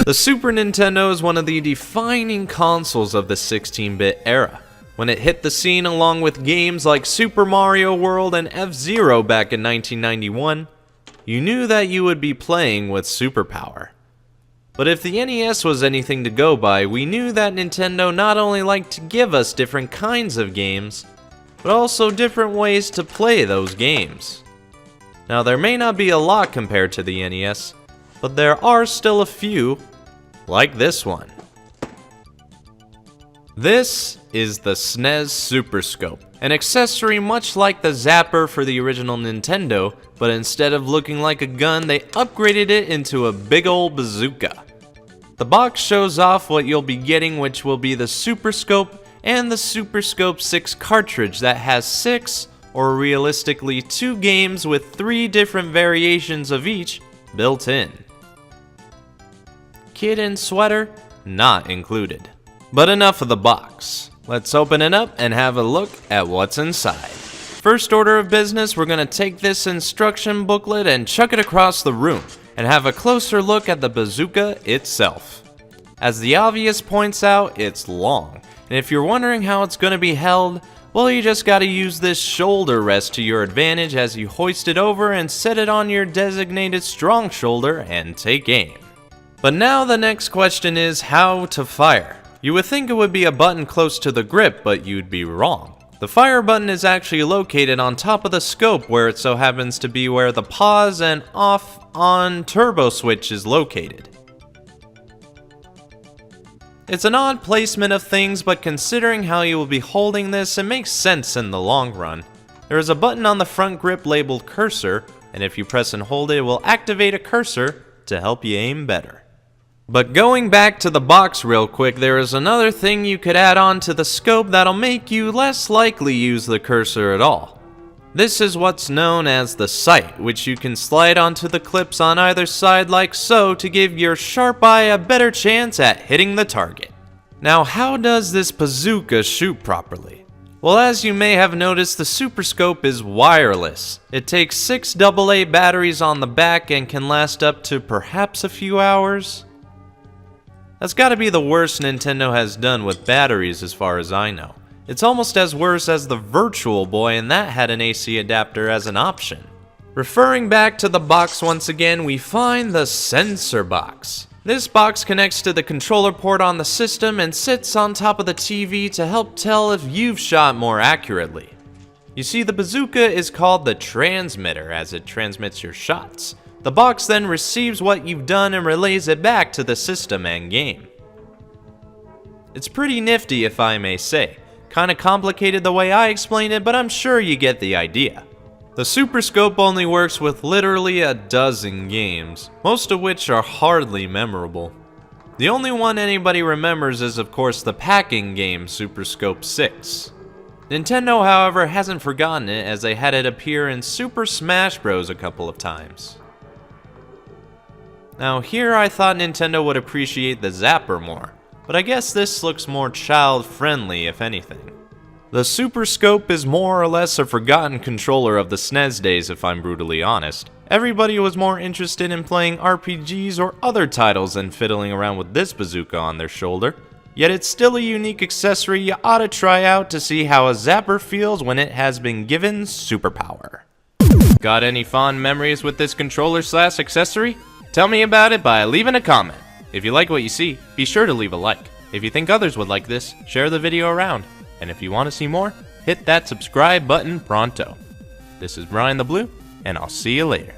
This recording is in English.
The Super Nintendo is one of the defining consoles of the 16-bit era. When it hit the scene along with games like Super Mario World and F-Zero back in 1991, you knew that you would be playing with superpower. But if the NES was anything to go by, we knew that Nintendo not only liked to give us different kinds of games, but also different ways to play those games. Now there may not be a lot compared to the NES, but there are still a few, like this one. This is the SNES Super Scope, an accessory much like the zapper for the original Nintendo, but instead of looking like a gun, they upgraded it into a big old bazooka. The box shows off what you'll be getting, which will be the Super Scope and the Super Scope 6 cartridge that has 6, or realistically 2 games with 3 different variations of each built in. Kid in sweater, not included. But enough of the box. Let's open it up and have a look at what's inside. First order of business, we're going to take this instruction booklet and chuck it across the room and have a closer look at the bazooka itself. As the obvious points out, it's long, and if you're wondering how it's going to be held, well, you just got to use this shoulder rest to your advantage as you hoist it over and set it on your designated strong shoulder and take aim. But now the next question is how to fire. You would think it would be a button close to the grip, but you'd be wrong. The fire button is actually located on top of the scope, where it so happens to be where the pause and off-on turbo switch is located. It's an odd placement of things, but considering how you will be holding this, it makes sense in the long run. There is a button on the front grip labeled cursor, and if you press and hold it, it will activate a cursor to help you aim better. But going back to the box real quick, there is another thing you could add on to the scope that'll make you less likely use the cursor at all. This is what's known as the sight, which you can slide onto the clips on either side like so to give your sharp eye a better chance at hitting the target. Now, how does this bazooka shoot properly? Well, as you may have noticed, the Super Scope is wireless. It takes 6 AA batteries on the back and can last up to perhaps a few hours. That's gotta be the worst Nintendo has done with batteries as far as I know. It's almost as worse as the Virtual Boy, and that had an AC adapter as an option. Referring back to the box once again, we find the sensor box. This box connects to the controller port on the system and sits on top of the TV to help tell if you've shot more accurately. You see, the bazooka is called the transmitter as it transmits your shots. The box then receives what you've done and relays it back to the system and game. It's pretty nifty, if I may say. Kinda complicated the way I explained it, but I'm sure you get the idea. The Super Scope only works with literally a dozen games, most of which are hardly memorable. The only one anybody remembers is of course the packing game Super Scope 6. Nintendo, however, hasn't forgotten it as they had it appear in Super Smash Bros. A couple of times. Now here I thought Nintendo would appreciate the zapper more, but I guess this looks more child-friendly if anything. The Super Scope is more or less a forgotten controller of the SNES days if I'm brutally honest. Everybody was more interested in playing RPGs or other titles than fiddling around with this bazooka on their shoulder, yet it's still a unique accessory you ought to try out to see how a zapper feels when it has been given superpower. Got any fond memories with this controller/accessory? Tell me about it by leaving a comment. If you like what you see, be sure to leave a like. If you think others would like this, share the video around. And if you want to see more, hit that subscribe button pronto. This is BrianTheBlue, and I'll see you later.